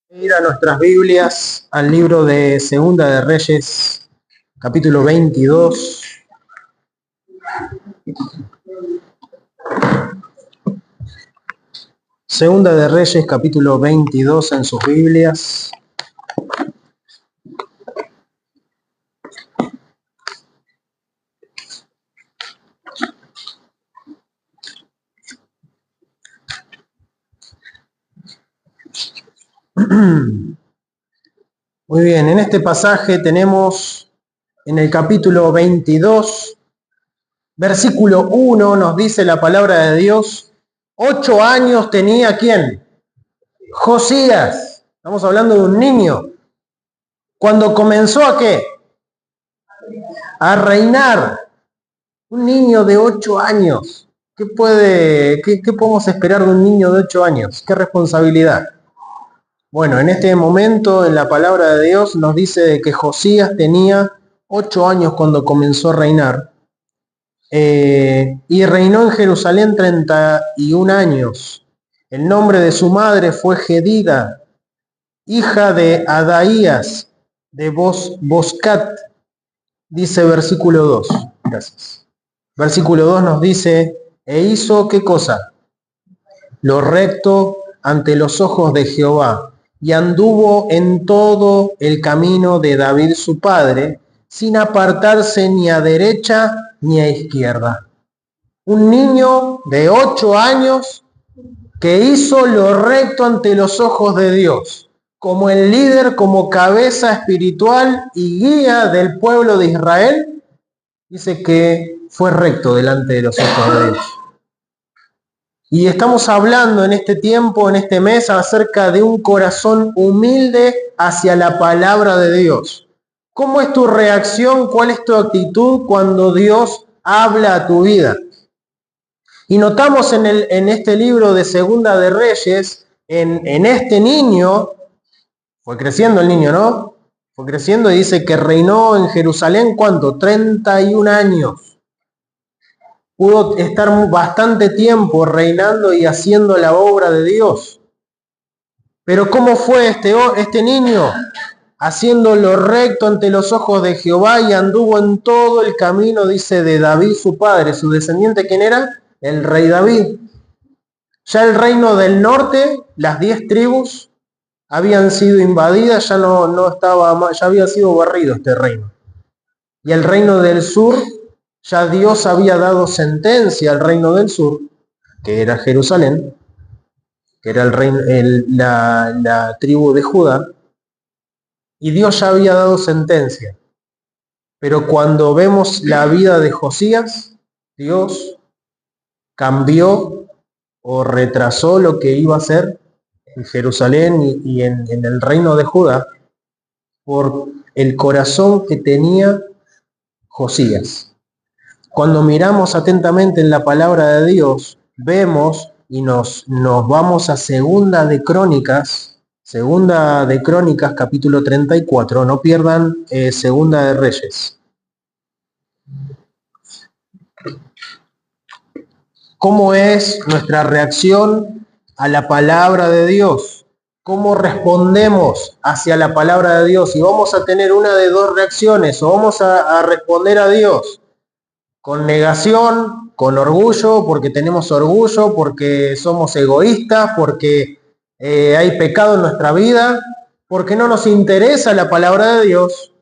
Ir a nuestras Biblias al libro de Segunda de Reyes, capítulo 22. Segunda de Reyes, capítulo 22 en sus Biblias. Muy bien, en este pasaje tenemos en el capítulo 22, versículo 1, nos dice la palabra de Dios: 8 años tenía ¿quién? Josías. Estamos hablando de un niño. Cuando comenzó ¿a qué? A reinar. Un niño de 8 años. ¿Qué podemos esperar de un niño de 8 años? ¿Qué responsabilidad? Bueno, en este momento en la palabra de Dios nos dice que Josías tenía 8 años cuando comenzó a reinar. Y reinó en Jerusalén 31 años. El nombre de su madre fue Jedida, hija de Adaías de Boscat. Dice versículo 2. Gracias. Versículo 2 nos dice: e hizo ¿qué cosa? Lo recto ante los ojos de Jehová, y anduvo en todo el camino de David su padre, sin apartarse ni a derecha ni a izquierda. Un niño de 8 años que hizo lo recto ante los ojos de Dios, como el líder, como cabeza espiritual y guía del pueblo de Israel. Dice que fue recto delante de los ojos de Dios. Y estamos hablando en este tiempo, en este mes, acerca de un corazón humilde hacia la palabra de Dios. ¿Cómo es tu reacción? ¿Cuál es tu actitud cuando Dios habla a tu vida? Y notamos en este libro de Segunda de Reyes, en este niño, fue creciendo el niño, ¿no? Fue creciendo y dice que reinó en Jerusalén, ¿cuánto? 31 años. Pudo estar bastante tiempo reinando y haciendo la obra de Dios. Pero ¿cómo fue este niño? Haciendo lo recto ante los ojos de Jehová, y anduvo en todo el camino, dice, de David su padre. ¿Su descendiente quién era? El rey David. Ya el reino del norte, las 10 tribus, habían sido invadidas, ya había sido barrido este reino. Y el reino del sur, ya Dios había dado sentencia al reino del sur, que era Jerusalén, que era la tribu de Judá, y Dios ya había dado sentencia. Pero cuando vemos la vida de Josías, Dios cambió o retrasó lo que iba a hacer en Jerusalén y en el reino de Judá por el corazón que tenía Josías. Cuando miramos atentamente en la palabra de Dios, vemos y nos vamos a Segunda de Crónicas capítulo 34, no pierdan Segunda de Reyes. ¿Cómo es nuestra reacción a la palabra de Dios? ¿Cómo respondemos hacia la palabra de Dios? Y vamos a tener una de dos reacciones: o vamos a responder a Dios con negación, con orgullo, porque tenemos orgullo, porque somos egoístas, porque hay pecado en nuestra vida, porque no nos interesa la palabra de Dios,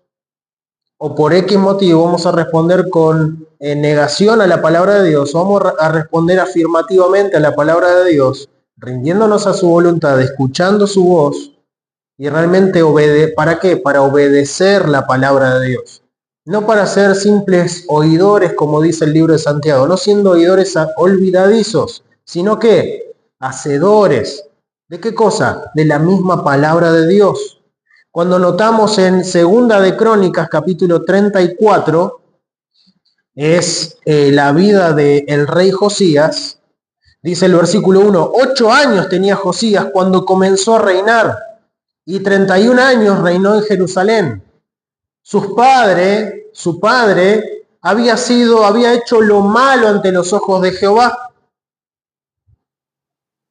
o por X motivo vamos a responder con negación a la palabra de Dios, o vamos a responder afirmativamente a la palabra de Dios, rindiéndonos a su voluntad, escuchando su voz, y realmente ¿para qué? Para obedecer la palabra de Dios. No para ser simples oidores, como dice el libro de Santiago, no siendo oidores olvidadizos, sino que hacedores. ¿De qué cosa? De la misma palabra de Dios. Cuando notamos en Segunda de Crónicas, capítulo 34, es la vida del rey Josías. Dice el versículo 1, 8 años tenía Josías cuando comenzó a reinar, y 31 años reinó en Jerusalén. Su padre había hecho lo malo ante los ojos de Jehová.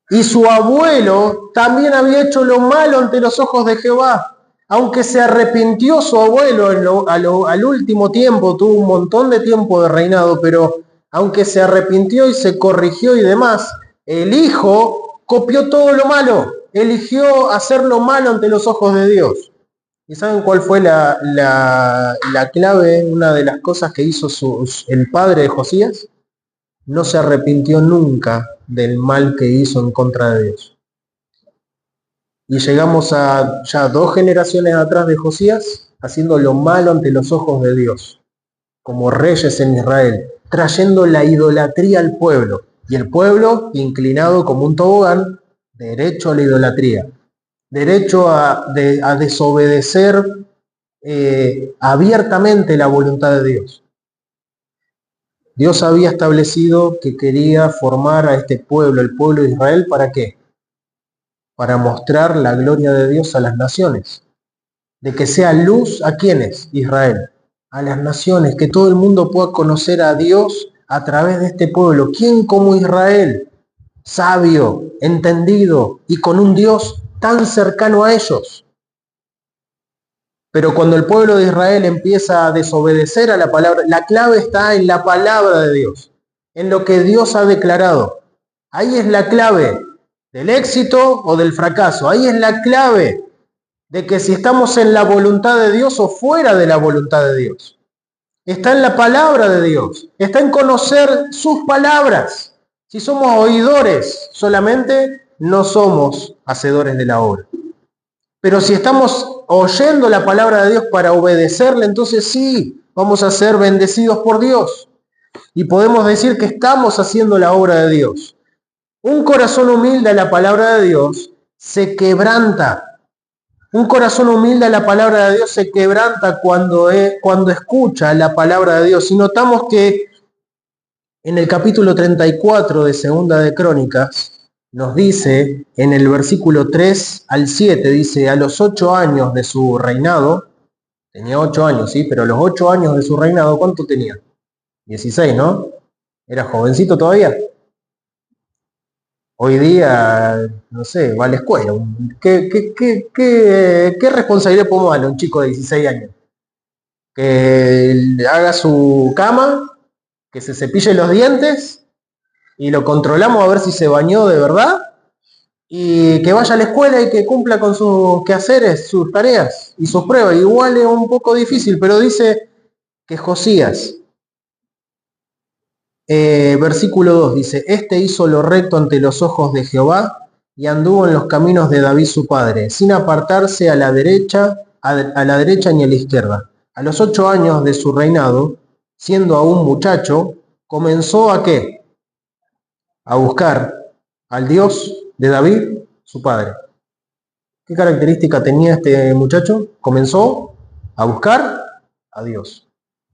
Y su abuelo también había hecho lo malo ante los ojos de Jehová. Aunque se arrepintió su abuelo al último tiempo, tuvo un montón de tiempo de reinado, pero aunque se arrepintió y se corrigió y demás, el hijo copió todo lo malo, eligió hacer lo malo ante los ojos de Dios. ¿Y saben cuál fue la clave? Una de las cosas que hizo el padre de Josías. No se arrepintió nunca del mal que hizo en contra de Dios. Y llegamos a ya 2 generaciones atrás de Josías, haciendo lo malo ante los ojos de Dios, como reyes en Israel, trayendo la idolatría al pueblo, y el pueblo inclinado como un tobogán, derecho a la idolatría, derecho a desobedecer abiertamente la voluntad de Dios. Dios había establecido que quería formar a este pueblo, el pueblo de Israel, ¿para qué? Para mostrar la gloria de Dios a las naciones. De que sea luz a quienes, Israel, a las naciones, que todo el mundo pueda conocer a Dios a través de este pueblo. ¿Quién como Israel? Sabio, entendido y con un Dios tan cercano a ellos. Pero cuando el pueblo de Israel empieza a desobedecer a la palabra, la clave está en la palabra de Dios, en lo que Dios ha declarado. Ahí es la clave del éxito o del fracaso. Ahí es la clave de que si estamos en la voluntad de Dios o fuera de la voluntad de Dios. Está en la palabra de Dios, está en conocer sus palabras. Si somos oidores solamente, no somos hacedores de la obra. Pero si estamos oyendo la palabra de Dios para obedecerle, entonces sí, vamos a ser bendecidos por Dios. Y podemos decir que estamos haciendo la obra de Dios. Un corazón humilde a la palabra de Dios se quebranta. Un corazón humilde a la palabra de Dios se quebranta cuando escucha la palabra de Dios. Y notamos que en el capítulo 34 de Segunda de Crónicas, nos dice, en el versículo 3 al 7, dice, a los 8 años de su reinado, tenía 8 años, sí, pero a los 8 años de su reinado, ¿cuánto tenía? 16, ¿no? Era jovencito todavía. Hoy día, no sé, va a la escuela. ¿Qué responsabilidad podemos darle a un chico de 16 años? Que haga su cama, que se cepille los dientes y lo controlamos a ver si se bañó de verdad y que vaya a la escuela y que cumpla con sus quehaceres, sus tareas y sus pruebas. Igual es un poco difícil, pero dice que Josías, versículo 2 dice, este hizo lo recto ante los ojos de Jehová y anduvo en los caminos de David su padre, sin apartarse a la derecha ni a la izquierda. A los 8 años de su reinado, siendo aún muchacho, comenzó ¿a qué? A buscar al Dios de David, su padre. ¿Qué característica tenía este muchacho? Comenzó a buscar a Dios.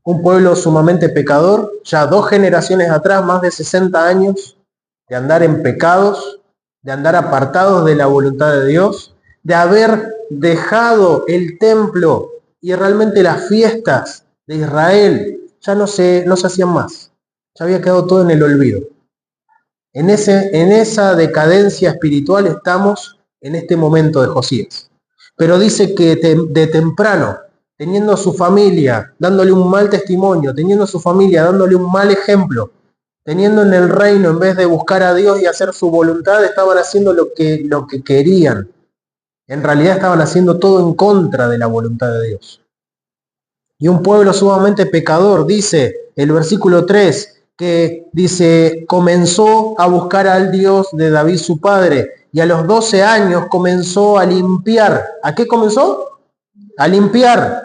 Un pueblo sumamente pecador, ya 2 generaciones atrás, más de 60 años de andar en pecados, de andar apartados de la voluntad de Dios, de haber dejado el templo y realmente las fiestas de Israel ya no se hacían más. Ya había quedado todo en el olvido. En esa decadencia espiritual estamos en este momento de Josías. Pero dice que de temprano, teniendo a su familia, dándole un mal testimonio, teniendo a su familia, dándole un mal ejemplo, teniendo en el reino, en vez de buscar a Dios y hacer su voluntad, estaban haciendo lo que querían. En realidad estaban haciendo todo en contra de la voluntad de Dios. Y un pueblo sumamente pecador, dice el versículo 3, que dice, comenzó a buscar al Dios de David su padre, y a los 12 años comenzó a limpiar. ¿A qué comenzó? A limpiar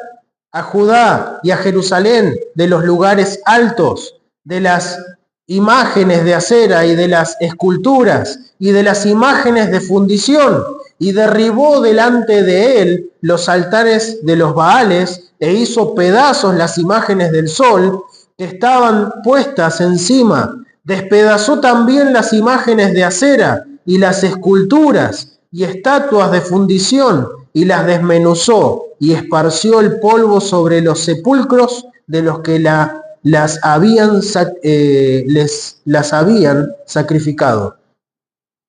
a Judá y a Jerusalén de los lugares altos, de las imágenes de acera y de las esculturas y de las imágenes de fundición, y derribó delante de él los altares de los Baales e hizo pedazos las imágenes del sol que estaban puestas encima. Despedazó también las imágenes de acera y las esculturas y estatuas de fundición y las desmenuzó y esparció el polvo sobre los sepulcros de los que las habían sacrificado.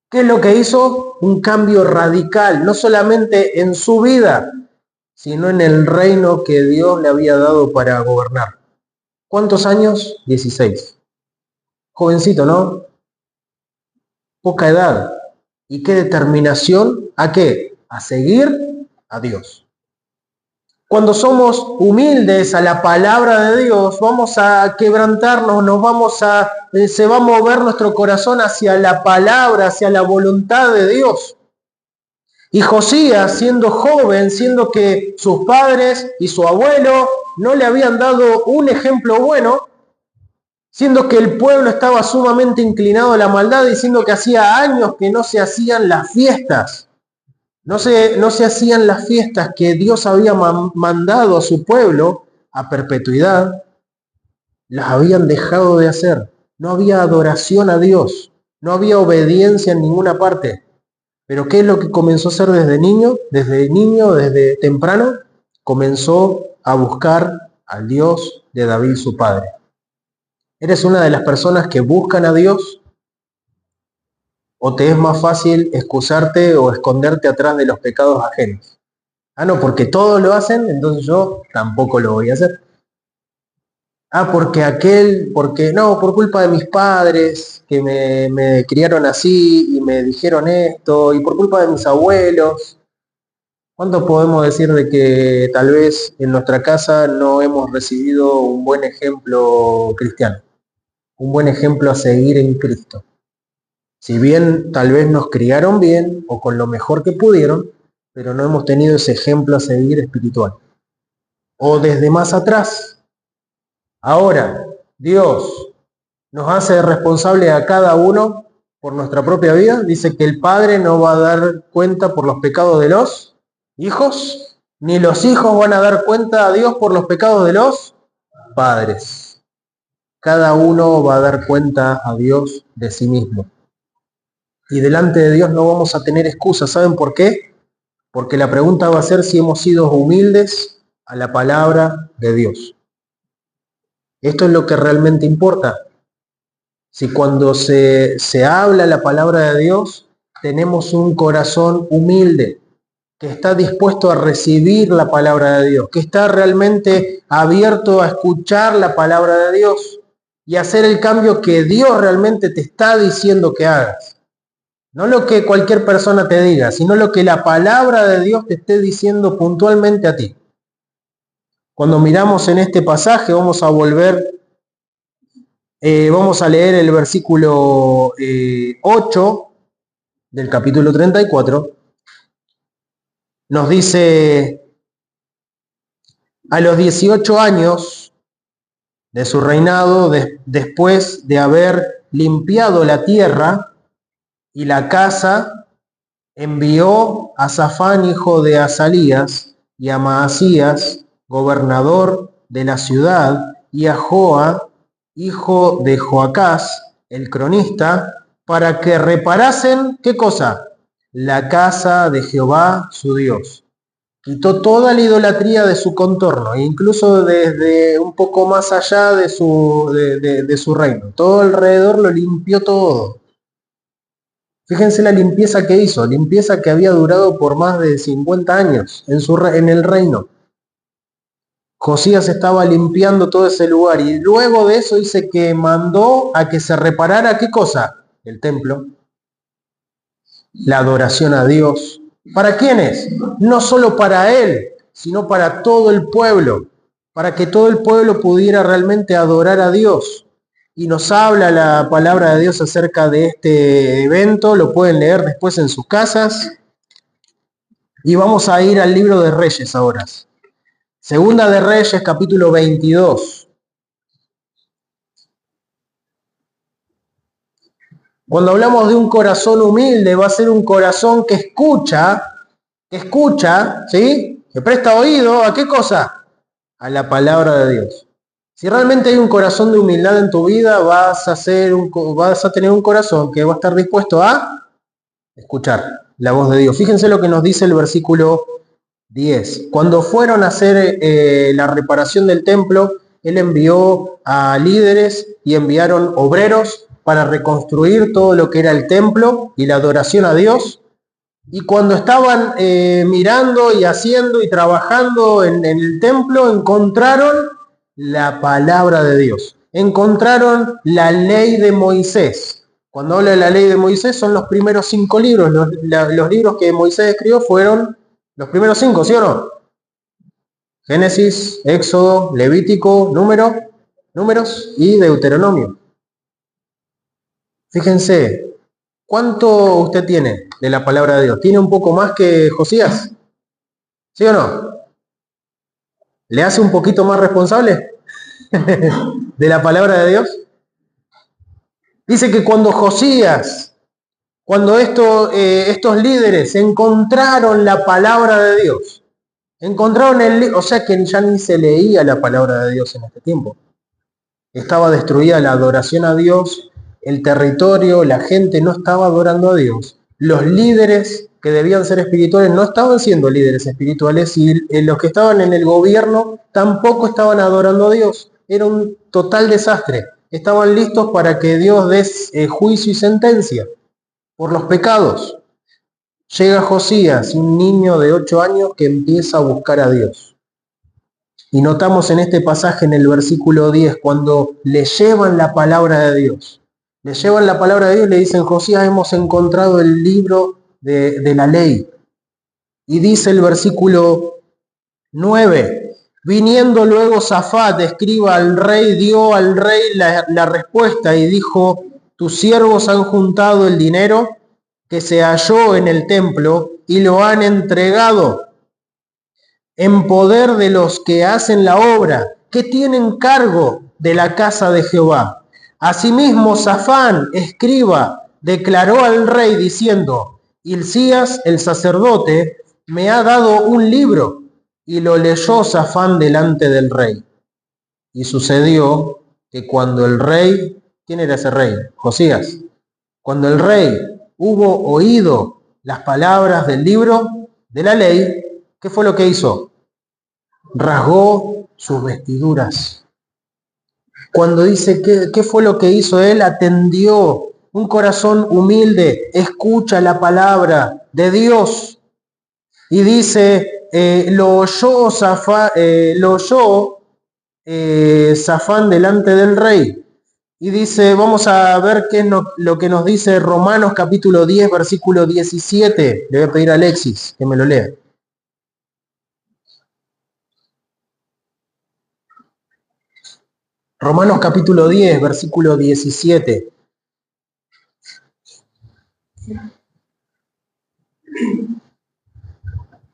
¿Qué es lo que hizo? Un cambio radical, no solamente en su vida, sino en el reino que Dios le había dado para gobernar. ¿Cuántos años? 16. Jovencito, ¿no? Poca edad. ¿Y qué determinación? ¿A qué? A seguir a Dios. Cuando somos humildes a la palabra de Dios, vamos a quebrantarnos, se va a mover nuestro corazón hacia la palabra, hacia la voluntad de Dios. Y Josías, siendo joven, siendo que sus padres y su abuelo no le habían dado un ejemplo bueno, siendo que el pueblo estaba sumamente inclinado a la maldad, diciendo que hacía años que no se hacían las fiestas. No se hacían las fiestas que Dios había mandado a su pueblo a perpetuidad. Las habían dejado de hacer. No había adoración a Dios. No había obediencia en ninguna parte. Pero ¿qué es lo que comenzó a hacer desde niño? Desde temprano, comenzó a buscar al Dios de David, su padre. ¿Eres una de las personas que buscan a Dios? ¿O te es más fácil excusarte o esconderte atrás de los pecados ajenos? Ah, no, porque todos lo hacen, entonces yo tampoco lo voy a hacer. Ah, porque no, por culpa de mis padres, que me criaron así y me dijeron esto, y por culpa de mis abuelos. ¿Cuánto podemos decir de que tal vez en nuestra casa no hemos recibido un buen ejemplo cristiano? Un buen ejemplo a seguir en Cristo. Si bien tal vez nos criaron bien o con lo mejor que pudieron, pero no hemos tenido ese ejemplo a seguir espiritual. O desde más atrás. Ahora, Dios nos hace responsable a cada uno por nuestra propia vida. Dice que el Padre no va a dar cuenta por los pecados de los hijos, ni los hijos van a dar cuenta a Dios por los pecados de los padres. Cada uno va a dar cuenta a Dios de sí mismo. Y delante de Dios no vamos a tener excusas. ¿Saben por qué? Porque la pregunta va a ser si hemos sido humildes a la palabra de Dios. Esto es lo que realmente importa. Si cuando se habla la palabra de Dios, tenemos un corazón humilde, que está dispuesto a recibir la palabra de Dios, que está realmente abierto a escuchar la palabra de Dios y hacer el cambio que Dios realmente te está diciendo que hagas. No lo que cualquier persona te diga, sino lo que la palabra de Dios te esté diciendo puntualmente a ti. Cuando miramos en este pasaje, vamos a leer el versículo 8 del capítulo 34. Nos dice: a los 18 años de su reinado, después de haber limpiado la tierra y la casa, envió a Safán, hijo de Azalías, y a Maasías, gobernador de la ciudad, y a Joa, hijo de Joacás, el cronista, para que reparasen, ¿qué cosa? La casa de Jehová, su Dios. Quitó toda la idolatría de su contorno, e incluso desde un poco más allá de su reino. Todo alrededor lo limpió todo. Fíjense la limpieza que hizo, limpieza que había durado por más de 50 años en el reino. Josías estaba limpiando todo ese lugar y luego de eso dice que mandó a que se reparara, ¿qué cosa? El templo, la adoración a Dios. ¿Para quiénes? No solo para él, sino para todo el pueblo, para que todo el pueblo pudiera realmente adorar a Dios. Y nos habla la palabra de Dios acerca de este evento, lo pueden leer después en sus casas. Y vamos a ir al libro de Reyes ahora. Segunda de Reyes, capítulo 22. Cuando hablamos de un corazón humilde, va a ser un corazón que escucha, ¿sí? Que presta oído, ¿a qué cosa? A la palabra de Dios. Si realmente hay un corazón de humildad en tu vida, vas a tener un corazón que va a estar dispuesto a escuchar la voz de Dios. Fíjense lo que nos dice el versículo 10. Cuando fueron a hacer la reparación del templo, él envió a líderes y enviaron obreros para reconstruir todo lo que era el templo y la adoración a Dios. Y cuando estaban mirando y haciendo y trabajando en el templo, encontraron la palabra de Dios. Encontraron la ley de Moisés. Cuando habla de la ley de Moisés, son los primeros 5 libros. Los libros que Moisés escribió fueron los primeros 5, ¿sí o no? Génesis, Éxodo, Levítico, Números y Deuteronomio. Fíjense, ¿cuánto usted tiene de la palabra de Dios? ¿Tiene un poco más que Josías? ¿Sí o no? ¿Le hace un poquito más responsable de la palabra de Dios? Dice que cuando Josías, cuando estos líderes encontraron la palabra de Dios, o sea que ya ni se leía la palabra de Dios en este tiempo. Estaba destruida la adoración a Dios, el territorio, la gente no estaba adorando a Dios. Los líderes que debían ser espirituales no estaban siendo líderes espirituales y los que estaban en el gobierno tampoco estaban adorando a Dios. Era un total desastre. Estaban listos para que Dios dé juicio y sentencia por los pecados. Llega Josías, un niño de 8 años que empieza a buscar a Dios. Y notamos en este pasaje, en el versículo 10, cuando le llevan la palabra de Dios. Le llevan la palabra de Dios y le dicen: Josías, hemos encontrado el libro de la ley. Y dice el versículo 9, viniendo luego Safat, escriba al rey, dio al rey la respuesta y dijo: tus siervos han juntado el dinero que se halló en el templo y lo han entregado en poder de los que hacen la obra, que tienen cargo de la casa de Jehová. Asimismo, Safán, escriba, declaró al rey diciendo: Hilcías, el sacerdote, me ha dado un libro. Y lo leyó Safán delante del rey. Y sucedió que cuando el rey, ¿quién era ese rey? Josías. Cuando el rey hubo oído las palabras del libro de la ley, ¿qué fue lo que hizo? Rasgó sus vestiduras. Cuando dice ¿qué fue lo que hizo él? Atendió un corazón humilde, escucha la palabra de Dios. Y dice, lo oyó Safán delante del rey. Y dice, vamos a ver qué es lo que nos dice Romanos capítulo 10, versículo 17. Le voy a pedir a Alexis que me lo lea. Romanos capítulo 10, versículo 17.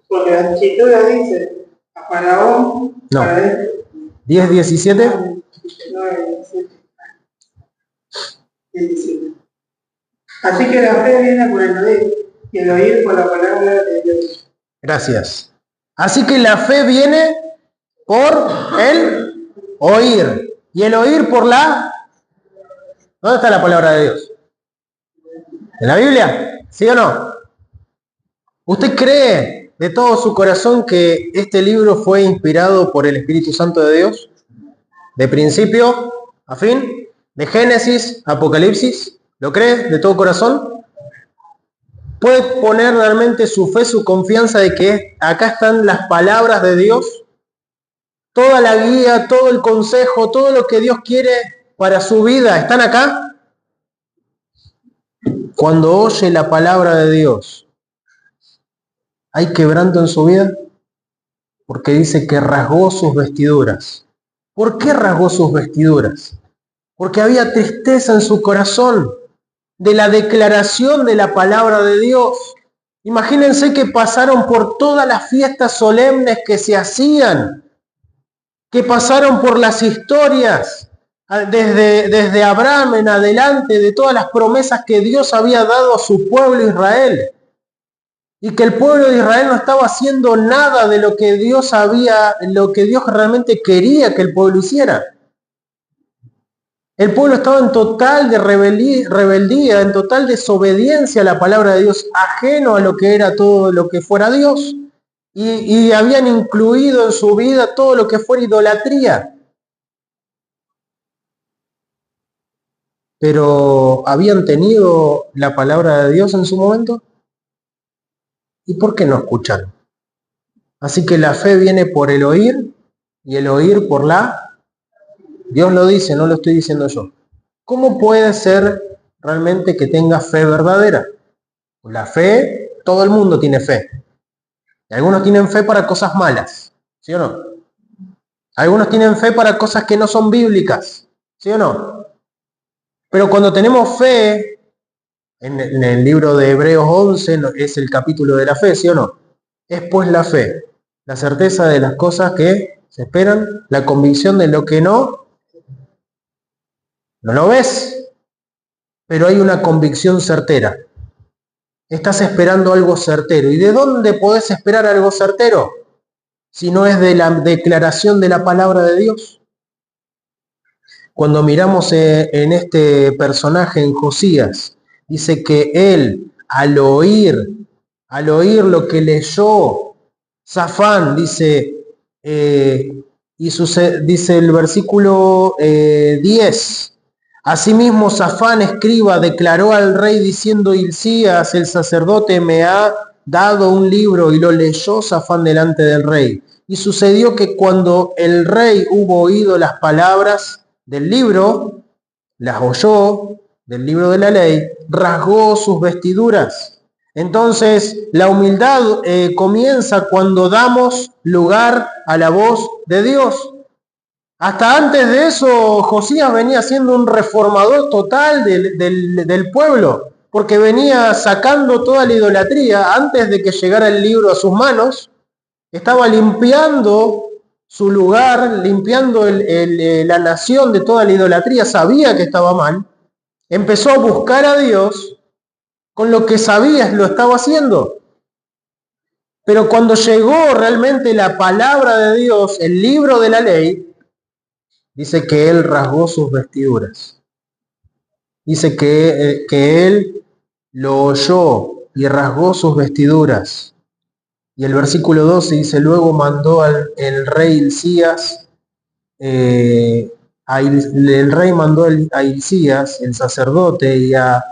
Porque la escritura dice a Faraón, no. 10, 17. No, 17. Así que la fe viene por el oír, y el oír por la palabra de Dios. Gracias. Así que la fe viene por el oír. Y el oír por la... ¿Dónde está la palabra de Dios? ¿En la Biblia? ¿Sí o no? ¿Usted cree de todo su corazón que este libro fue inspirado por el Espíritu Santo de Dios? De principio a fin, de Génesis a Apocalipsis. ¿Lo cree de todo corazón? ¿Puede poner realmente su fe, su confianza de que acá están las palabras de Dios? Toda la guía, todo el consejo, todo lo que Dios quiere para su vida, ¿están acá? Cuando oye la palabra de Dios, ¿hay quebranto en su vida? Porque dice que rasgó sus vestiduras. ¿Por qué rasgó sus vestiduras? Porque había tristeza en su corazón de la declaración de la palabra de Dios. Imagínense que pasaron por todas las fiestas solemnes que se hacían, que pasaron por las historias, desde Abraham en adelante, de todas las promesas que Dios había dado a su pueblo Israel. Y que el pueblo de Israel no estaba haciendo nada de lo que Dios realmente quería que el pueblo hiciera. El pueblo estaba en total de rebeldía, en total desobediencia a la palabra de Dios, ajeno a lo que era todo lo que fuera Dios. y habían incluido en su vida todo lo que fuera idolatría. Pero ¿habían tenido la palabra de Dios en su momento? ¿Y por qué no escucharon? Así que la fe viene por el oír y el oír por la... Dios lo dice, no lo estoy diciendo yo. ¿Cómo puede ser realmente que tenga fe verdadera? La fe, todo el mundo tiene fe. Y algunos tienen fe para cosas malas, ¿sí o no? Algunos tienen fe para cosas que no son bíblicas, ¿sí o no? Pero cuando tenemos fe, en el libro de Hebreos 11 es el capítulo de la fe, ¿sí o no? Es pues la fe, la certeza de las cosas que se esperan, la convicción de lo que no lo ves, pero hay una convicción certera. Estás esperando algo certero. ¿Y de dónde podés esperar algo certero? Si no es de la declaración de la palabra de Dios. Cuando miramos en este personaje, en Josías, dice que él, al oír lo que leyó Safán, dice, dice el versículo 10, asimismo Safán escriba declaró al rey diciendo, Hilcías el sacerdote me ha dado un libro, y lo leyó Safán delante del rey. Y sucedió que cuando el rey hubo oído las palabras del libro, las oyó, del libro de la ley, rasgó sus vestiduras. Entonces, la humildad comienza cuando damos lugar a la voz de Dios. Hasta antes de eso, Josías venía siendo un reformador total del pueblo, porque venía sacando toda la idolatría. Antes de que llegara el libro a sus manos, estaba limpiando su lugar, limpiando la nación de toda la idolatría. Sabía que estaba mal. Empezó a buscar a Dios. Con lo que sabía lo estaba haciendo. Pero cuando llegó realmente la palabra de Dios, el libro de la ley, dice que él rasgó sus vestiduras. Dice que él lo oyó y rasgó sus vestiduras. Y el versículo 12 dice, luego mandó el rey Hilcías, el rey mandó a Hilcías, el sacerdote, y a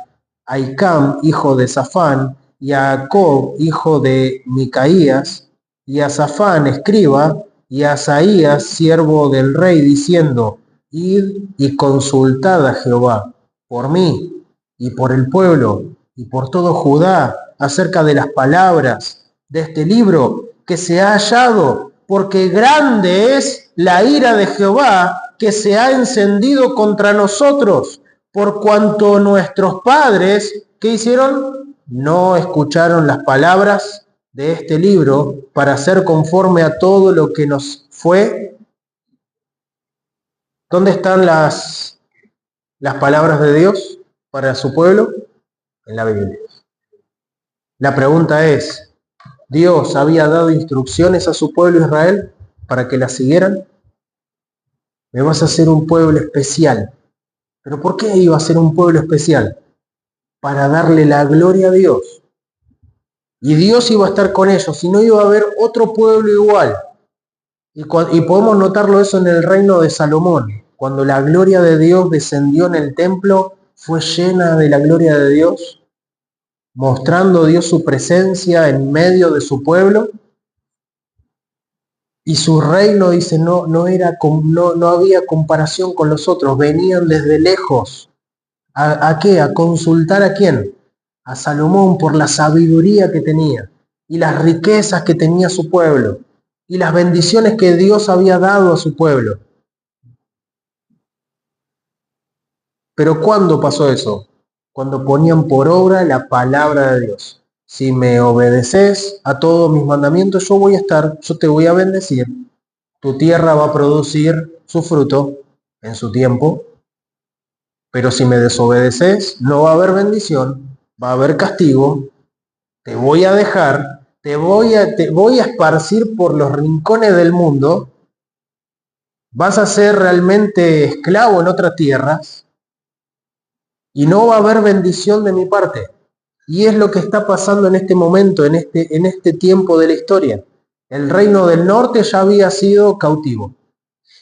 Ahicam, hijo de Safán, y a Jacob, hijo de Micaías, y a Safán, escriba, y a Asaías, siervo del rey, diciendo, id y consultad a Jehová por mí, y por el pueblo, y por todo Judá, acerca de las palabras de este libro que se ha hallado, porque grande es la ira de Jehová que se ha encendido contra nosotros, por cuanto nuestros padres, ¿qué hicieron? No escucharon las palabras de este libro para hacer conforme a todo lo que nos fue. ¿Dónde están las palabras de Dios para su pueblo? En la Biblia. La pregunta es, ¿Dios había dado instrucciones a su pueblo Israel para que las siguieran? Me vas a hacer un pueblo especial. ¿Pero por qué iba a ser un pueblo especial? Para darle la gloria a Dios. Y Dios iba a estar con ellos, y no iba a haber otro pueblo igual. Y podemos notarlo eso en el reino de Salomón. Cuando la gloria de Dios descendió en el templo, fue llena de la gloria de Dios, mostrando Dios su presencia en medio de su pueblo. Y su reino, dice, no había comparación con los otros. Venían desde lejos. ¿A qué? ¿A consultar a quién? A Salomón, por la sabiduría que tenía y las riquezas que tenía su pueblo y las bendiciones que Dios había dado a su pueblo. Pero ¿cuándo pasó eso? Cuando ponían por obra la palabra de Dios. Si me obedeces a todos mis mandamientos, yo te voy a bendecir. Tu tierra va a producir su fruto en su tiempo. Pero si me desobedeces, no va a haber bendición, va a haber castigo, te voy a dejar, te voy a esparcir por los rincones del mundo, vas a ser realmente esclavo en otras tierras y no va a haber bendición de mi parte. Y es lo que está pasando en este momento, en este tiempo de la historia. El reino del norte ya había sido cautivo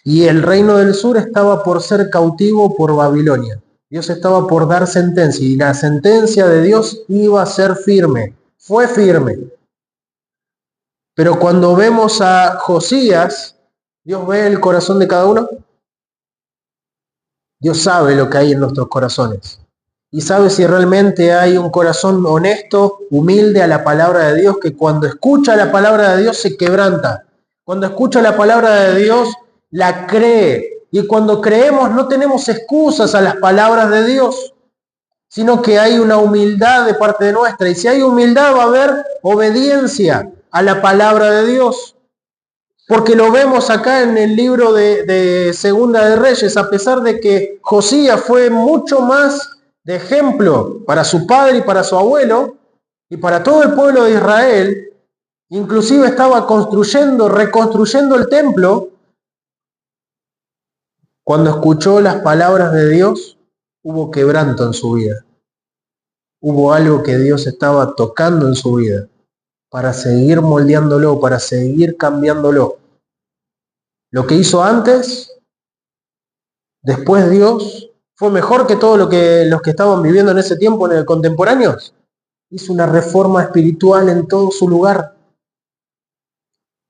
y el reino del sur estaba por ser cautivo por Babilonia. Dios estaba por dar sentencia y la sentencia de Dios iba a ser firme, fue firme. Pero cuando vemos a Josías, Dios ve el corazón de cada uno. Dios sabe lo que hay en nuestros corazones y sabe si realmente hay un corazón honesto, humilde a la palabra de Dios, que cuando escucha la palabra de Dios se quebranta. Cuando escucha la palabra de Dios, la cree. Y cuando creemos no tenemos excusas a las palabras de Dios, sino que hay una humildad de parte nuestra. Y si hay humildad va a haber obediencia a la palabra de Dios. Porque lo vemos acá en el libro de Segunda de Reyes, a pesar de que Josías fue mucho más de ejemplo para su padre y para su abuelo y para todo el pueblo de Israel, inclusive estaba reconstruyendo el templo. Cuando escuchó las palabras de Dios, hubo quebranto en su vida. Hubo algo que Dios estaba tocando en su vida para seguir moldeándolo, para seguir cambiándolo. Lo que hizo antes, después Dios, fue mejor que todo los que estaban viviendo en ese tiempo, en el contemporáneos. Hizo una reforma espiritual en todo su lugar.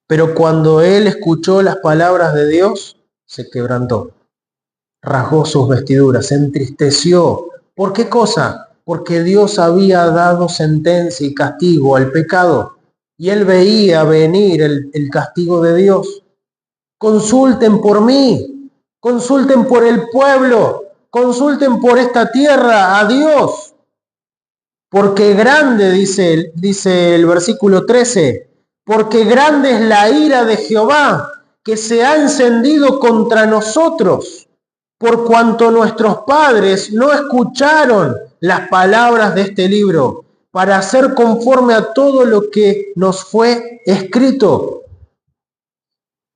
Pero cuando él escuchó las palabras de Dios, se quebrantó. Rasgó sus vestiduras, se entristeció. ¿Por qué cosa? Porque Dios había dado sentencia y castigo al pecado. Y él veía venir el castigo de Dios. Consulten por mí, consulten por el pueblo, consulten por esta tierra a Dios. Porque grande, dice el versículo 13, porque grande es la ira de Jehová que se ha encendido contra nosotros, por cuanto nuestros padres no escucharon las palabras de este libro, para hacer conforme a todo lo que nos fue escrito.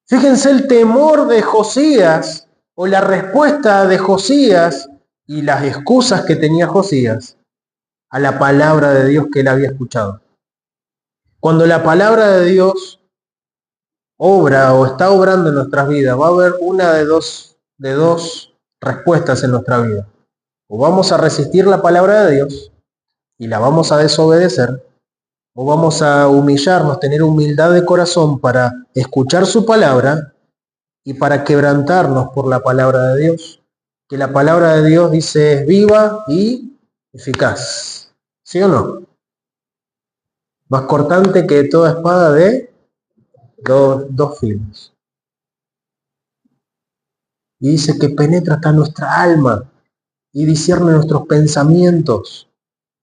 Fíjense el temor de Josías, o la respuesta de Josías y las excusas que tenía Josías a la palabra de Dios que él había escuchado. Cuando la palabra de Dios obra o está obrando en nuestras vidas, va a haber una de dos respuestas en nuestra vida. O vamos a resistir la palabra de Dios y la vamos a desobedecer, o vamos a humillarnos, tener humildad de corazón para escuchar su palabra y para quebrantarnos por la palabra de Dios. Que la palabra de Dios dice es viva y eficaz. ¿Sí o no? Más cortante que toda espada de dos filos. Y dice que penetra hasta nuestra alma y discierne nuestros pensamientos.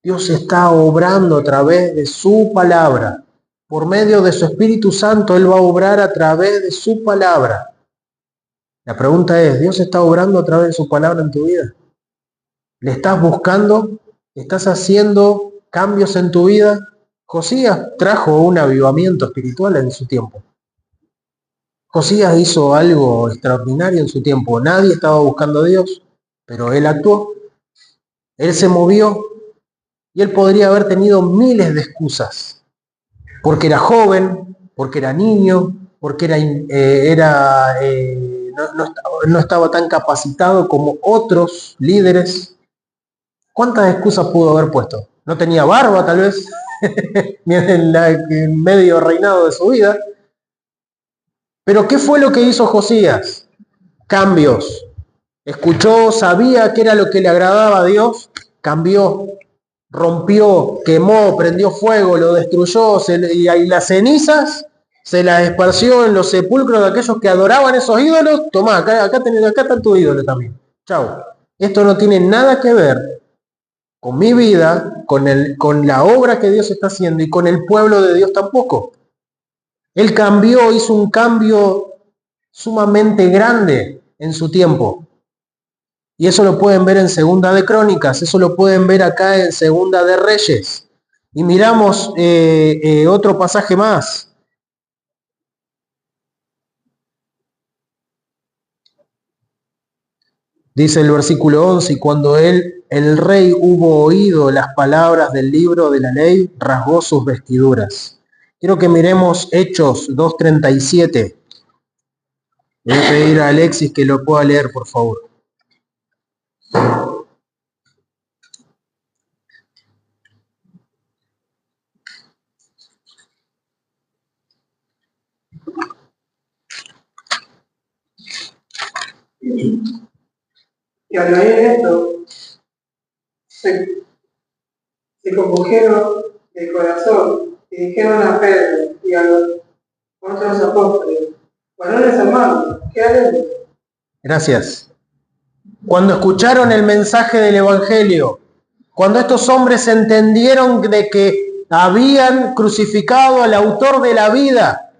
Dios está obrando a través de su palabra. Por medio de su Espíritu Santo, Él va a obrar a través de su palabra. La pregunta es, ¿Dios está obrando a través de su palabra en tu vida? ¿Le estás buscando? ¿Estás haciendo cambios en tu vida? Josías trajo un avivamiento espiritual en su tiempo. Josías hizo algo extraordinario en su tiempo. Nadie estaba buscando a Dios, pero él actuó. Él se movió y él podría haber tenido miles de excusas. Porque era joven, porque era niño, porque no estaba tan capacitado como otros líderes. ¿Cuántas excusas pudo haber puesto? No tenía barba, tal vez, en medio reinado de su vida. Pero ¿qué fue lo que hizo Josías? Cambios. Escuchó, sabía que era lo que le agradaba a Dios, cambió, rompió, quemó, prendió fuego, lo destruyó, y las cenizas se las esparció en los sepulcros de aquellos que adoraban esos ídolos. Tomá, acá está tu ídolo también. Chau. Esto no tiene nada que ver con mi vida, con la obra que Dios está haciendo y con el pueblo de Dios tampoco. Él cambió, hizo un cambio sumamente grande en su tiempo. Y eso lo pueden ver en Segunda de Crónicas, eso lo pueden ver acá en Segunda de Reyes. Y miramos otro pasaje más. Dice el versículo 11, y cuando el rey hubo oído las palabras del libro de la ley, rasgó sus vestiduras Quiero que miremos Hechos 2:37. Le voy a pedir a Alexis que lo pueda leer, por favor. Y al oír esto, se compusieron de corazón y dijeron a Pedro y a los otros apóstoles: varones hermanos, ¿qué haremos? Gracias. Cuando escucharon el mensaje del Evangelio, cuando estos hombres entendieron de que habían crucificado al autor de la vida,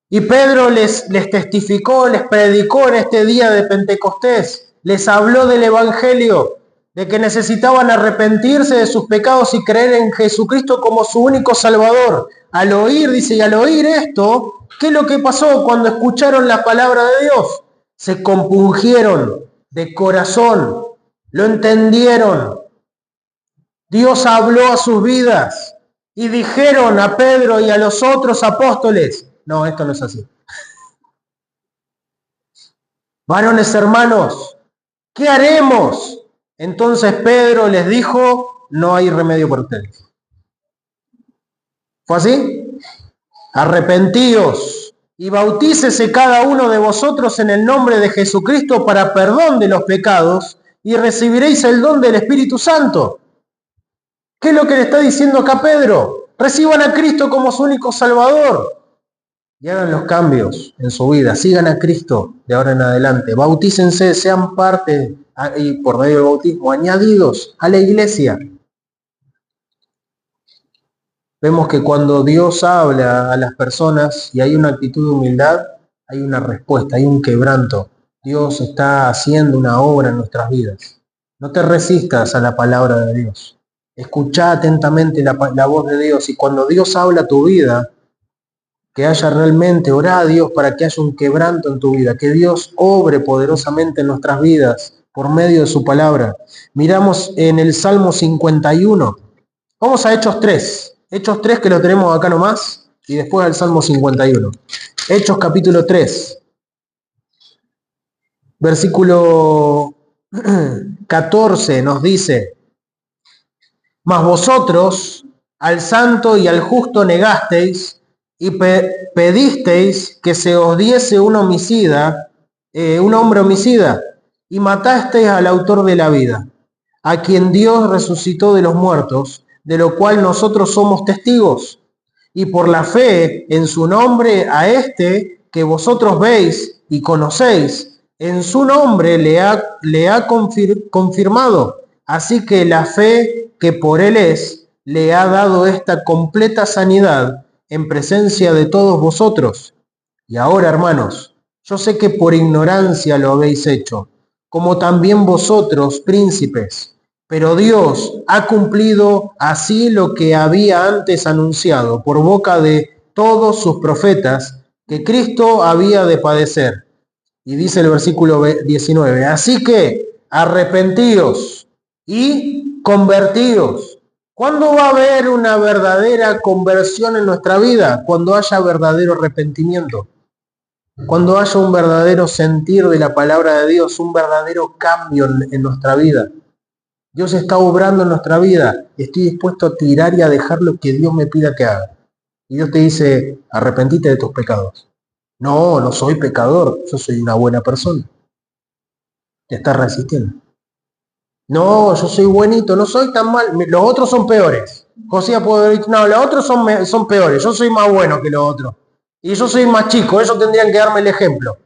y Pedro les testificó, les predicó en este día de Pentecostés, les habló del Evangelio, de que necesitaban arrepentirse de sus pecados y creer en Jesucristo como su único Salvador. Al oír, dice, y al oír esto, ¿qué es lo que pasó cuando escucharon la palabra de Dios? Se compungieron de corazón, lo entendieron. Dios habló a sus vidas y dijeron a Pedro y a los otros apóstoles: no, esto no es así. Varones hermanos, ¿qué haremos? Entonces Pedro les dijo: no hay remedio para ustedes. ¿Fue así? Arrepentíos y bautícese cada uno de vosotros en el nombre de Jesucristo para perdón de los pecados y recibiréis el don del Espíritu Santo. ¿Qué es lo que le está diciendo acá Pedro? Reciban a Cristo como su único Salvador y hagan los cambios en su vida. Sigan a Cristo de ahora en adelante. Bautícense, sean parte, y por medio del bautismo, añadidos a la iglesia. Vemos que cuando Dios habla a las personas y hay una actitud de humildad, hay una respuesta, hay un quebranto. Dios está haciendo una obra en nuestras vidas. No te resistas a la palabra de Dios. Escucha atentamente la voz de Dios, y cuando Dios habla a tu vida, que haya realmente, orá a Dios para que haya un quebranto en tu vida, que Dios obre poderosamente en nuestras vidas por medio de su palabra. Miramos en el Salmo 51. Vamos a Hechos 3. Hechos 3, que lo tenemos acá nomás, y después al Salmo 51. Hechos capítulo 3. Versículo 14 nos dice: mas vosotros al santo y al justo negasteis, y pedisteis que se os diese un homicida, un hombre homicida, y matasteis al autor de la vida, a quien Dios resucitó de los muertos, de lo cual nosotros somos testigos. Y por la fe en su nombre, a este que vosotros veis y conocéis, en su nombre le ha confirmado. Así que la fe que por él es, le ha dado esta completa sanidad en presencia de todos vosotros. Y ahora, hermanos, yo sé que por ignorancia lo habéis hecho, como también vosotros, príncipes, pero Dios ha cumplido así lo que había antes anunciado por boca de todos sus profetas, que Cristo había de padecer. Y dice el versículo 19, así que arrepentíos y convertíos. ¿Cuándo va a haber una verdadera conversión en nuestra vida? Cuando haya verdadero arrepentimiento. Cuando haya un verdadero sentir de la palabra de Dios, un verdadero cambio en nuestra vida. Dios está obrando en nuestra vida. Estoy dispuesto a tirar y a dejar lo que Dios me pida que haga. Y Dios te dice: arrepentite de tus pecados. No, no soy pecador, yo soy una buena persona. Te estás resistiendo. No, yo soy buenito, no soy tan mal. Los otros son peores. Josías puede decir: no, los otros son peores, yo soy más bueno que los otros. Y yo soy más chico, ellos tendrían que darme el ejemplo.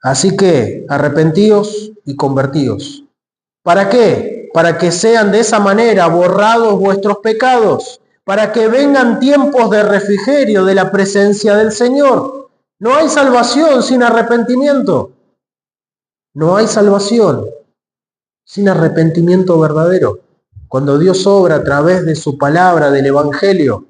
Así que arrepentíos y convertíos. ¿Para qué? Para que sean de esa manera borrados vuestros pecados, para que vengan tiempos de refrigerio de la presencia del Señor. No hay salvación sin arrepentimiento. No hay salvación sin arrepentimiento verdadero. Cuando Dios obra a través de su palabra, del Evangelio,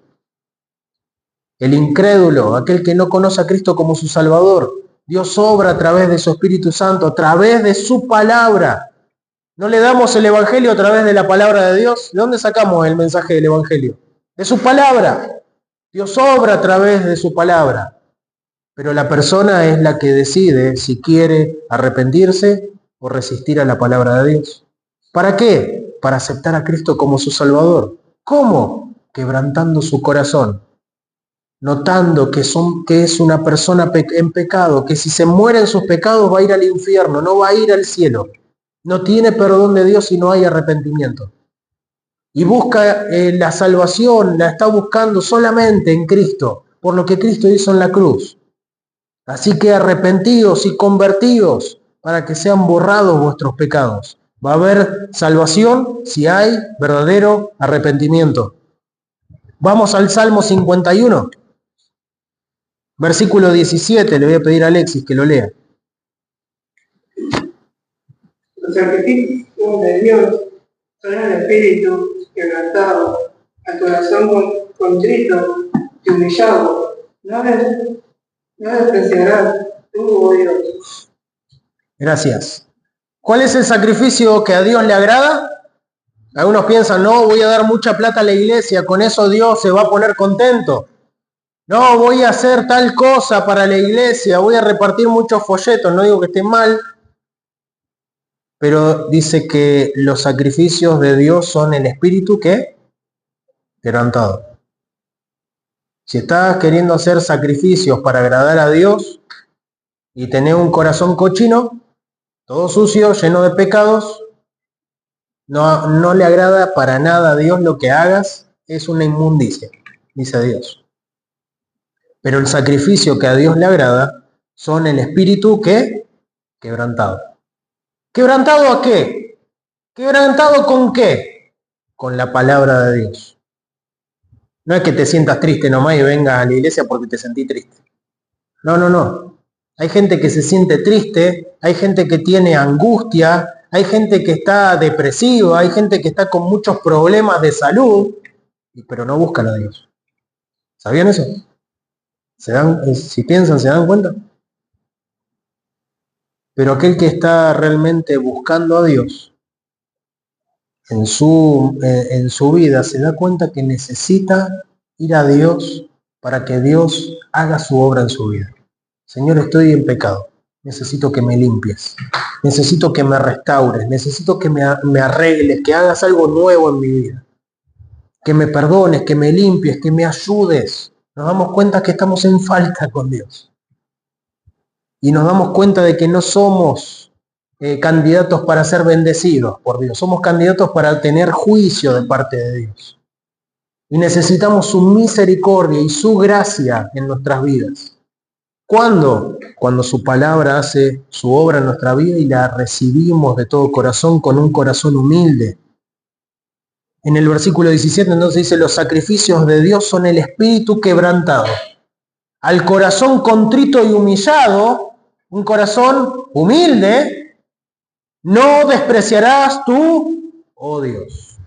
el incrédulo, aquel que no conoce a Cristo como su Salvador, Dios obra a través de su Espíritu Santo, a través de su palabra. ¿No le damos el Evangelio a través de la palabra de Dios? ¿De dónde sacamos el mensaje del Evangelio? de su palabra. Dios obra a través de su palabra, pero la persona es la que decide si quiere arrepentirse o resistir a la palabra de Dios. ¿Para qué? Para aceptar a Cristo como su Salvador. ¿Cómo? Quebrantando su corazón, notando que es una persona en pecado, que si se muere en sus pecados va a ir al infierno, no va a ir al cielo. No tiene perdón de Dios si no hay arrepentimiento. Y busca la salvación, la está buscando solamente en Cristo, por lo que Cristo hizo en la cruz. Así que arrepentidos y convertidos para que sean borrados vuestros pecados. Va a haber salvación si hay verdadero arrepentimiento. Vamos al Salmo 51, versículo 17. Le voy a pedir a Alexis que lo lea. Los sacrificios de Dios son el espíritu quebrantado, al corazón contrito y humillado. No despreciarás tú, oh Dios. Gracias. ¿Cuál es el sacrificio que a Dios le agrada? Algunos piensan, no, voy a dar mucha plata a la iglesia, con eso Dios se va a poner contento. No, voy a hacer tal cosa para la iglesia, voy a repartir muchos folletos, no digo que esté mal, pero dice que los sacrificios de Dios son el espíritu que quebrantado. Si estás queriendo hacer sacrificios para agradar a Dios y tener un corazón cochino, todo sucio, lleno de pecados, no le agrada para nada a Dios lo que hagas, es una inmundicia, dice Dios. Pero el sacrificio que a Dios le agrada son el espíritu que quebrantado. ¿Quebrantado a qué? ¿Quebrantado con qué? Con la palabra de Dios. No es que te sientas triste nomás y vengas a la iglesia porque te sentí triste. No. Hay gente que se siente triste, hay gente que tiene angustia, hay gente que está depresiva, hay gente que está con muchos problemas de salud, pero no buscan a Dios. ¿Sabían eso? Si piensan, ¿se dan cuenta? Pero aquel que está realmente buscando a Dios en su vida se da cuenta que necesita ir a Dios para que Dios haga su obra en su vida. Señor, estoy en pecado. Necesito que me limpies. Necesito que me restaures. Necesito que me arregles, que hagas algo nuevo en mi vida. Que me perdones, que me limpies, que me ayudes. Nos damos cuenta que estamos en falta con Dios. Y nos damos cuenta de que no somos candidatos para ser bendecidos por Dios. Somos candidatos para tener juicio de parte de Dios. Y necesitamos su misericordia y su gracia en nuestras vidas. ¿Cuándo? Cuando su palabra hace su obra en nuestra vida y la recibimos de todo corazón, con un corazón humilde. En el versículo 17 entonces dice, los sacrificios de Dios son el espíritu quebrantado. Al corazón contrito y humillado, un corazón humilde, no despreciarás tú, oh Dios.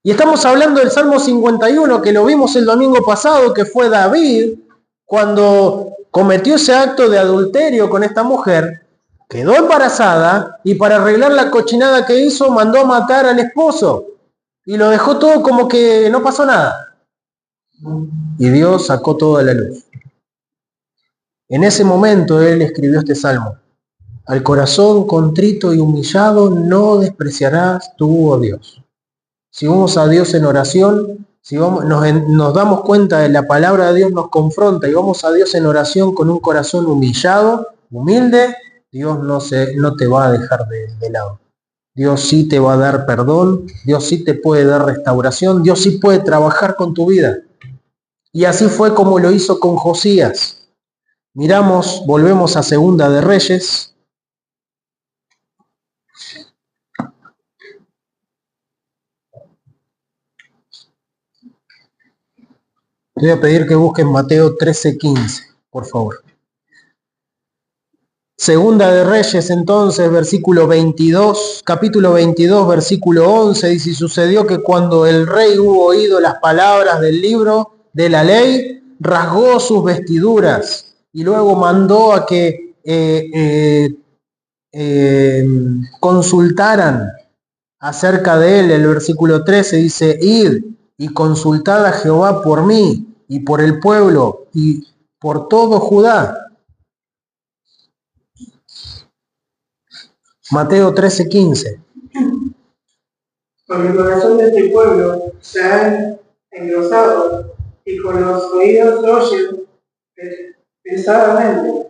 Y estamos hablando del Salmo 51, que lo vimos el domingo pasado, que fue David, cuando cometió ese acto de adulterio con esta mujer, quedó embarazada y para arreglar la cochinada que hizo mandó a matar al esposo y lo dejó todo como que no pasó nada. Y Dios sacó todo a la luz. En ese momento él escribió este salmo. Al corazón contrito y humillado no despreciarás tú, oh Dios. Si vamos a Dios en oración, si nos damos cuenta de la palabra de Dios, nos confronta y vamos a Dios en oración con un corazón humillado, humilde, Dios no te va a dejar de lado. Dios sí te va a dar perdón, Dios sí te puede dar restauración, Dios sí puede trabajar con tu vida. Y así fue como lo hizo con Josías. Volvemos a Segunda de Reyes. Te voy a pedir que busquen Mateo 13:15, por favor. Segunda de Reyes, entonces, capítulo 22, versículo 11, dice, y sucedió que cuando el rey hubo oído las palabras del libro de la ley, rasgó sus vestiduras y luego mandó a que consultaran acerca de él. El versículo 13 dice, id, y consultad a Jehová por mí y por el pueblo y por todo Judá. Mateo 13:15. Porque el corazón de este pueblo se ha engrosado y con los oídos oyen pesadamente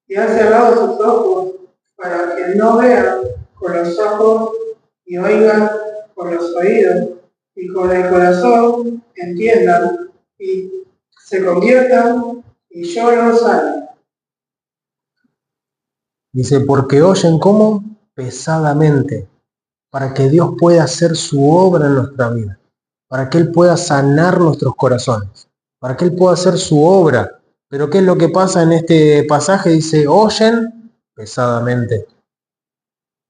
y han cerrado sus ojos para que no vean con los ojos y oigan con los oídos y con el corazón entiendan y se conviertan y yo los sane. Dice, porque oyen como pesadamente, para que Dios pueda hacer su obra en nuestra vida, para que Él pueda sanar nuestros corazones, para que Él pueda hacer su obra. Pero ¿qué es lo que pasa en este pasaje? Dice, oyen pesadamente.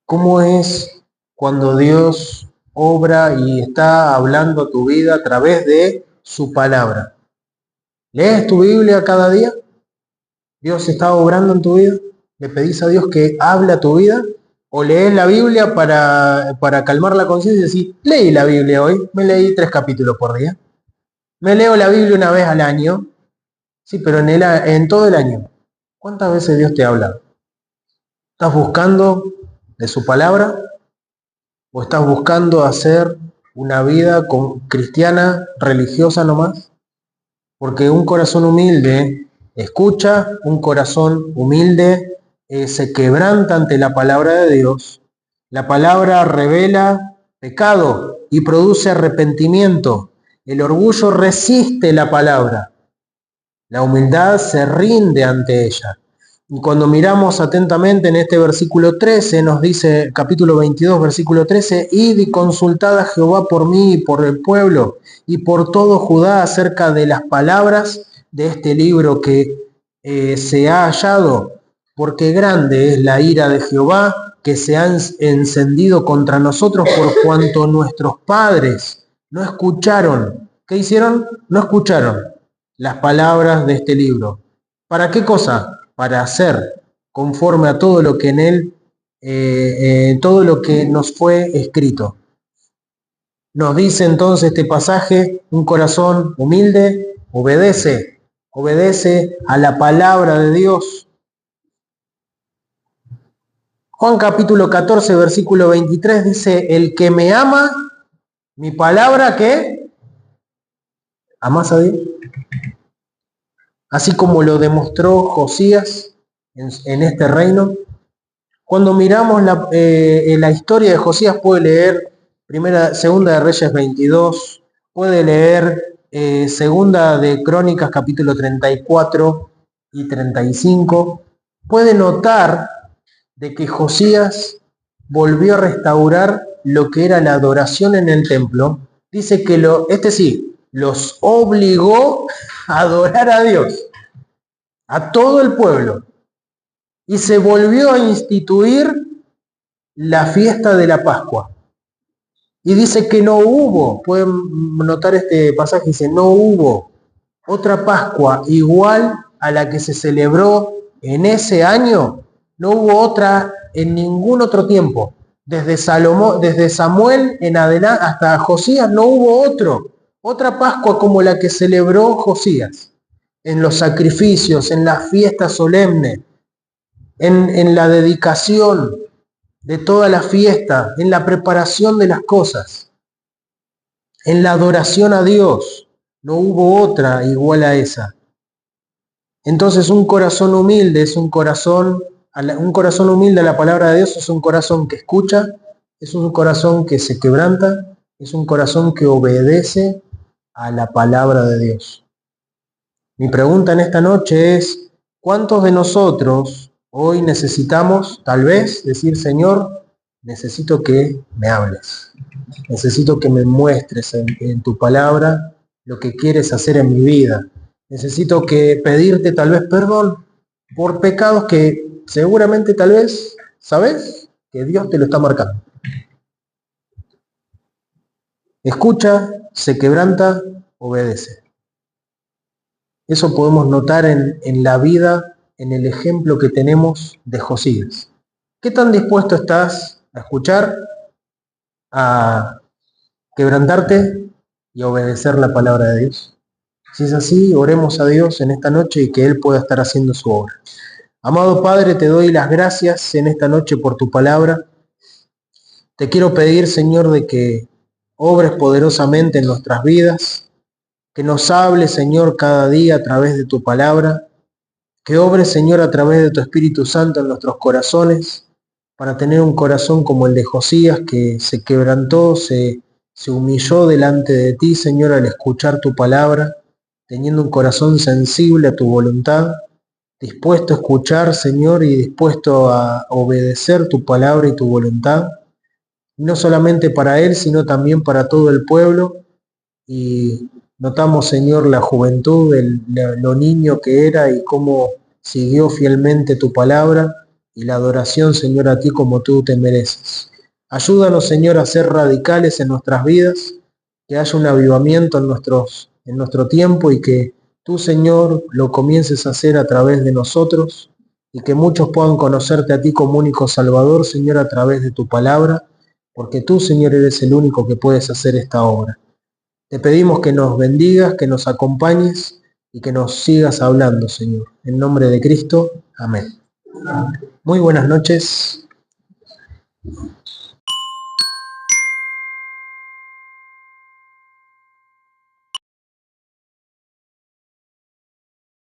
¿Cómo es cuando Dios obra y está hablando a tu vida a través de su palabra? ¿Lees tu Biblia cada día? ¿Dios está obrando en tu vida? ¿Le pedís a Dios que hable a tu vida? ¿O lees la Biblia para calmar la conciencia y decir, leí la Biblia hoy, me leí 3 capítulos por día? Me leo la Biblia una vez al año. Sí, pero en todo el año. ¿Cuántas veces Dios te habla? ¿Estás buscando de su palabra? ¿O estás buscando hacer una vida cristiana, religiosa nomás? Porque un corazón humilde escucha, un corazón humilde se quebranta ante la palabra de Dios. La palabra revela pecado y produce arrepentimiento. El orgullo resiste la palabra. La humildad se rinde ante ella. Y cuando miramos atentamente en este versículo 13, nos dice, capítulo 22, versículo 13, id y consultad a Jehová por mí y por el pueblo y por todo Judá acerca de las palabras de este libro que se ha hallado, porque grande es la ira de Jehová que se ha encendido contra nosotros por cuanto nuestros padres no escucharon. ¿Qué hicieron? No escucharon las palabras de este libro. ¿Para qué cosa? Para hacer conforme a todo lo que en él, todo lo que nos fue escrito. Nos dice entonces este pasaje, un corazón humilde obedece a la palabra de Dios. Juan capítulo 14, versículo 23 dice, el que me ama, mi palabra, ¿qué? ¿Amás a Dios? Así como lo demostró Josías en este reino. Cuando miramos la historia de Josías, puede leer Segunda de Reyes 22, puede leer Segunda de Crónicas capítulo 34 y 35, puede notar de que Josías volvió a restaurar lo que era la adoración en el templo. Dice que los obligó a adorar a Dios, a todo el pueblo, y se volvió a instituir la fiesta de la Pascua. Y dice que no hubo, pueden notar este pasaje, dice, no hubo otra Pascua igual a la que se celebró en ese año, no hubo otra en ningún otro tiempo. Desde Samuel en adelante hasta Josías no hubo otra Pascua como la que celebró Josías, en los sacrificios, en las fiestas solemnes, en la dedicación de toda la fiesta, en la preparación de las cosas, en la adoración a Dios. No hubo otra igual a esa. Entonces un corazón humilde es un corazón humilde a la palabra de Dios, es un corazón que escucha, es un corazón que se quebranta, es un corazón que obedece a la palabra de Dios. Mi pregunta en esta noche es, ¿cuántos de nosotros hoy necesitamos, tal vez, decir, Señor, necesito que me hables, necesito que me muestres en tu palabra lo que quieres hacer en mi vida? Necesito pedirte tal vez perdón por pecados que seguramente tal vez, ¿sabes? Que Dios te lo está marcando. Escucha, se quebranta, obedece. Eso podemos notar en la vida, en el ejemplo que tenemos de Josías. ¿Qué tan dispuesto estás a escuchar, a quebrantarte y obedecer la palabra de Dios? Si es así, oremos a Dios en esta noche y que Él pueda estar haciendo su obra. Amado Padre, te doy las gracias en esta noche por tu palabra. Te quiero pedir, Señor, de que obres poderosamente en nuestras vidas, que nos hables, Señor, cada día a través de tu palabra, que obres, Señor, a través de tu Espíritu Santo en nuestros corazones, para tener un corazón como el de Josías, que se quebrantó, se humilló delante de ti, Señor, al escuchar tu palabra, teniendo un corazón sensible a tu voluntad, dispuesto a escuchar, Señor, y dispuesto a obedecer tu palabra y tu voluntad, no solamente para él, sino también para todo el pueblo. Y notamos, Señor, la juventud, lo niño que era y cómo siguió fielmente tu palabra y la adoración, Señor, a ti como tú te mereces. Ayúdanos, Señor, a ser radicales en nuestras vidas, que haya un avivamiento en nuestro tiempo y que tú, Señor, lo comiences a hacer a través de nosotros y que muchos puedan conocerte a ti como único Salvador, Señor, a través de tu palabra, porque tú, Señor, eres el único que puedes hacer esta obra. Te pedimos que nos bendigas, que nos acompañes y que nos sigas hablando, Señor. En nombre de Cristo, amén. Muy buenas noches.